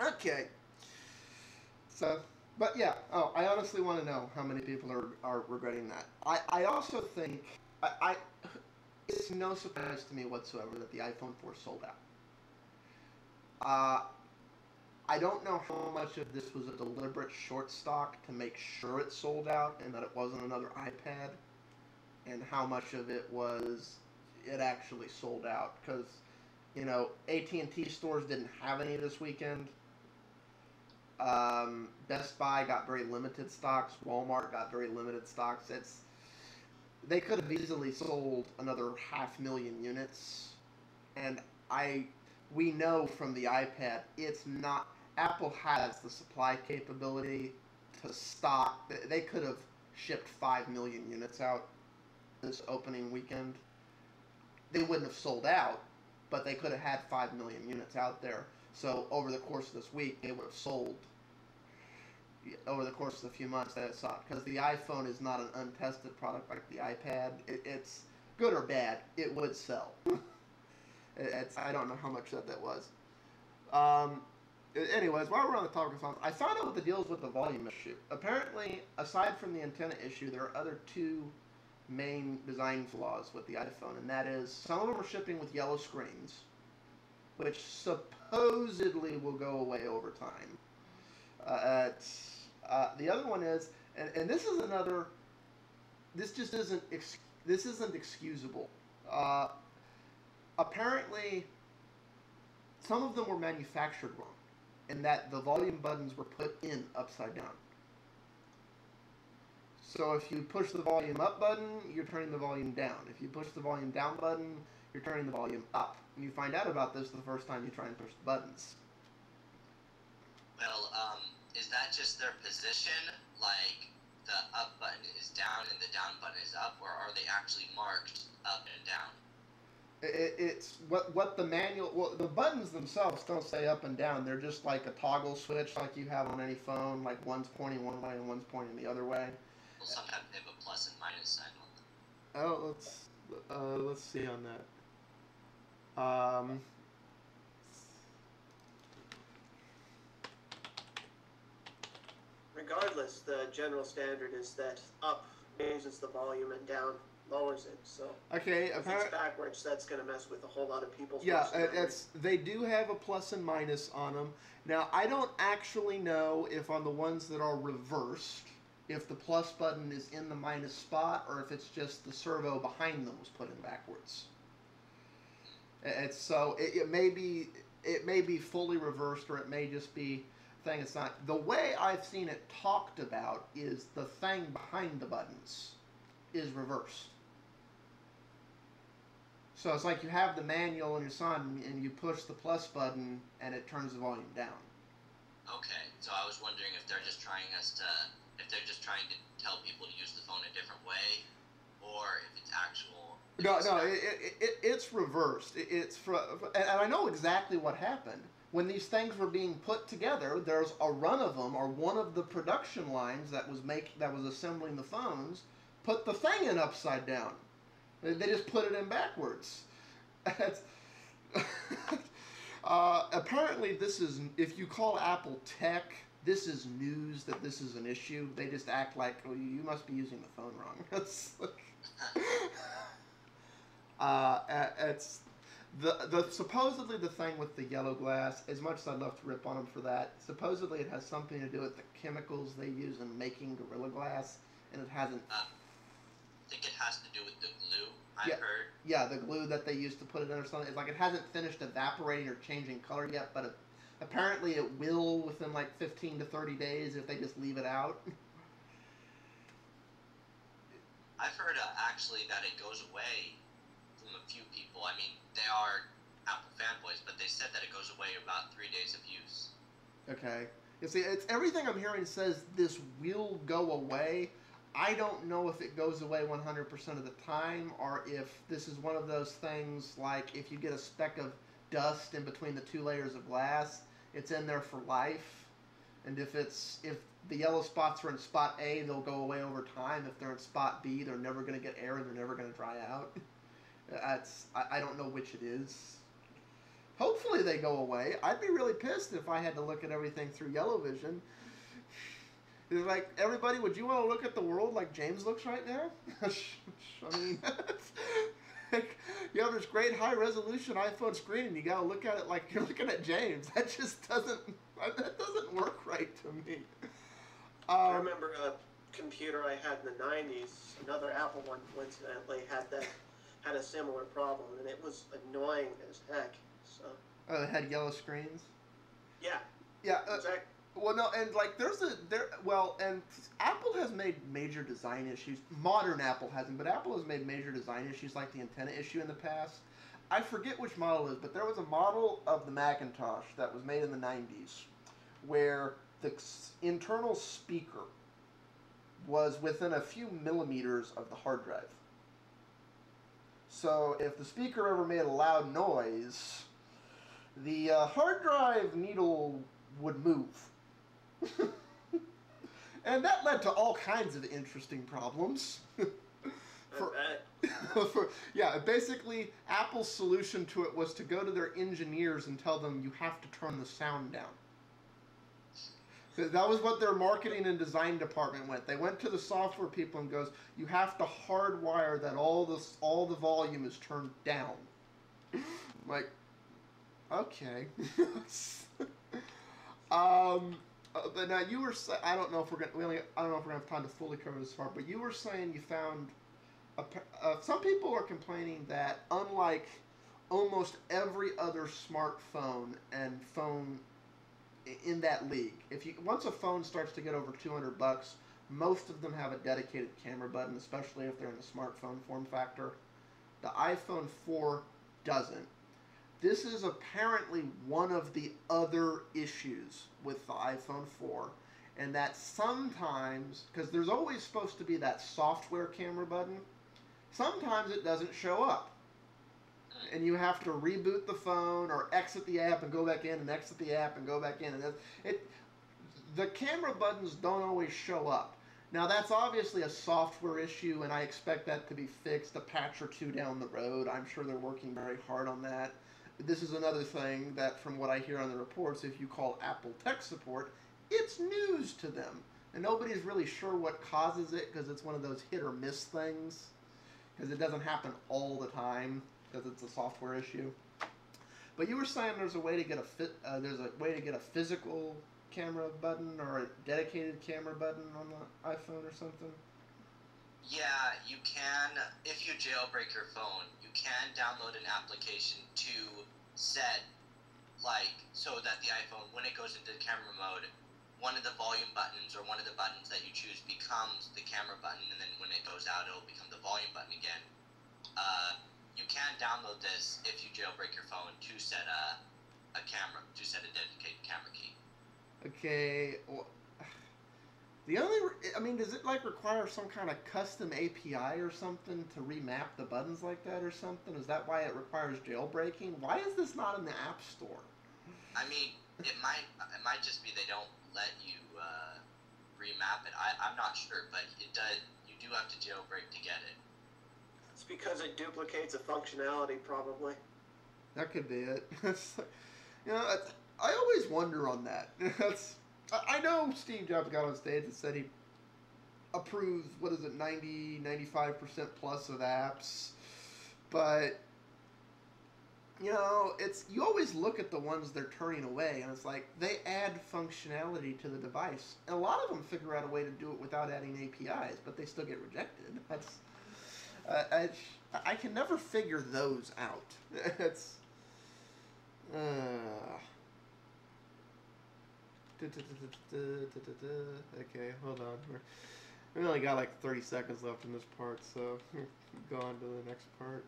Okay. So, but yeah. Oh, I honestly want to know how many people are regretting that. I also think it's no surprise to me whatsoever that the iPhone 4 sold out. Uh, I don't know how much of this was a deliberate short stock to make sure it sold out and that it wasn't another iPad, and how much of it was it actually sold out because AT&T stores didn't have any this weekend. Best Buy got very limited stocks. Walmart got very limited stocks. They could have easily sold another 500,000 units, and I we know from the iPad it's not. Apple has the supply capability to stock. They could have shipped 5 million units out this opening weekend. They wouldn't have sold out, but they could have had 5 million units out there. So over the course of this week, they would have sold over the course of a few months that it saw, because the iPhone is not an untested product like the iPad. It's good or bad, it would sell. I don't know how much that was. Um, Anyways, while we're on the topic of phones, I found out what the deal is with the volume issue. Apparently, aside from the antenna issue, there are other two main design flaws with the iPhone, and that is some of them are shipping with yellow screens, which supposedly will go away over time. The other one is, and this is another. This just isn't. This isn't excusable. Uh, Apparently, some of them were manufactured wrong, in that the volume buttons were put in upside down. So if you push the volume up button, you're turning the volume down. If you push the volume down button, you're turning the volume up. And you find out about this the first time you try and push the buttons. Well, is that just their position? Like, the up button is down and the down button is up, or are they actually marked up and down? It's what the manual. Well, the buttons themselves don't say up and down. They're just like a toggle switch, like you have on any phone. Like one's pointing one way and one's pointing the other way. Well, sometimes they have a plus and minus sign on them. Oh, let's see on that. Um, Regardless, the general standard is that up raises the volume and down lowers it. So okay, if it's backwards, that's going to mess with a whole lot of people's. Yeah, they do have a plus and minus on them. Now, I don't actually know if on the ones that are reversed, if the plus button is in the minus spot or if it's just the servo behind them was put in backwards. It may be fully reversed, or it may just be thing. It's not. The way I've seen it talked about is the thing behind the buttons is reversed. So it's like you have the manual in your son and you push the plus button and it turns the volume down. Okay, so I was wondering if they're just trying to tell people to use the phone a different way, or if it's actual. No, it's reversed. And I know exactly what happened. When these things were being put together, there's a run of them, or one of the production lines that was assembling the phones, put the thing in upside down. They just put it in backwards. Apparently, this is, if you call Apple tech, this is news that this is an issue. They just act like, oh, you must be using the phone wrong. It's like, it's the supposedly the thing with the yellow glass. As much as I'd love to rip on them for that, supposedly it has something to do with the chemicals they use in making Gorilla Glass, and it hasn't. I think it has to do with the glue, I've heard. Yeah, the glue that they used to put it in or something. It's like it hasn't finished evaporating or changing color yet, but apparently it will within like 15 to 30 days if they just leave it out. I've heard actually that it goes away from a few people. I mean, they are Apple fanboys, but they said that it goes away in about 3 days of use. Okay. You see, it's everything I'm hearing says this will go away. I don't know if it goes away 100% of the time, or if this is one of those things like if you get a speck of dust in between the two layers of glass, it's in there for life. And if the yellow spots are in spot A, they'll go away over time. If they're in spot B, they're never going to get air and they're never going to dry out. I don't know which it is. Hopefully they go away. I'd be really pissed if I had to look at everything through yellow vision. It's like, everybody, would you want to look at the world like James looks right now? I mean, like, you have this great high-resolution iPhone screen, and you got to look at it like you're looking at James. That just doesn't work right to me. I remember a computer I had in the 90s, another Apple one, coincidentally, had a similar problem, and it was annoying as heck. So. Oh, it had yellow screens? Yeah. Yeah. Exactly. Well, no, and like and Apple has made major design issues. Modern Apple hasn't, but Apple has made major design issues like the antenna issue in the past. I forget which model it is, but there was a model of the Macintosh that was made in the 90s where the internal speaker was within a few millimeters of the hard drive. So if the speaker ever made a loud noise, the hard drive needle would move. And that led to all kinds of interesting problems. Basically, Apple's solution to it was to go to their engineers and tell them you have to turn the sound down. That was what their marketing and design department went. They went to the software people and goes, you have to hardwire that all the volume is turned down. I'm like, okay. But now you were saying, I don't know if we're gonna have time to fully cover this part, but you were saying you found some people are complaining that unlike almost every other smartphone and phone in that league, once a phone starts to get over $200, most of them have a dedicated camera button, especially if they're in the smartphone form factor. The iPhone 4 doesn't. This is apparently one of the other issues with the iPhone 4, and that sometimes, because there's always supposed to be that software camera button, sometimes it doesn't show up. And you have to reboot the phone or exit the app and go back in and exit the app and go back in. And the camera buttons don't always show up. Now, that's obviously a software issue, and I expect that to be fixed a patch or two down the road. I'm sure they're working very hard on that. This is another thing that, from what I hear on the reports, if you call Apple tech support, it's news to them. And nobody's really sure what causes it because it's one of those hit or miss things. Because it doesn't happen all the time because it's a software issue. But you were saying there's a way to get a physical camera button or a dedicated camera button on the iPhone or something? Yeah, you can. If you jailbreak your phone, you can download an application to set, so that the iPhone, when it goes into camera mode, one of the volume buttons or one of the buttons that you choose becomes the camera button, and then when it goes out, it'll become the volume button again. You can download this if you jailbreak your phone to set a dedicated camera key. Okay. Well, does it require some kind of custom API or something to remap the buttons like that or something? Is that why it requires jailbreaking? Why is this not in the App Store? I mean, it might just be they don't let you remap it. I'm not sure, but it does. You do have to jailbreak to get it. It's because it duplicates a functionality, probably. That could be it. I always wonder on that. I know Steve Jobs got on stage and said he approves, 95% plus of apps. But, you always look at the ones they're turning away, and it's like, they add functionality to the device. And a lot of them figure out a way to do it without adding APIs, but they still get rejected. I can never figure those out. It's... Okay, hold on. We only got 30 seconds left in this part, so go on to the next part.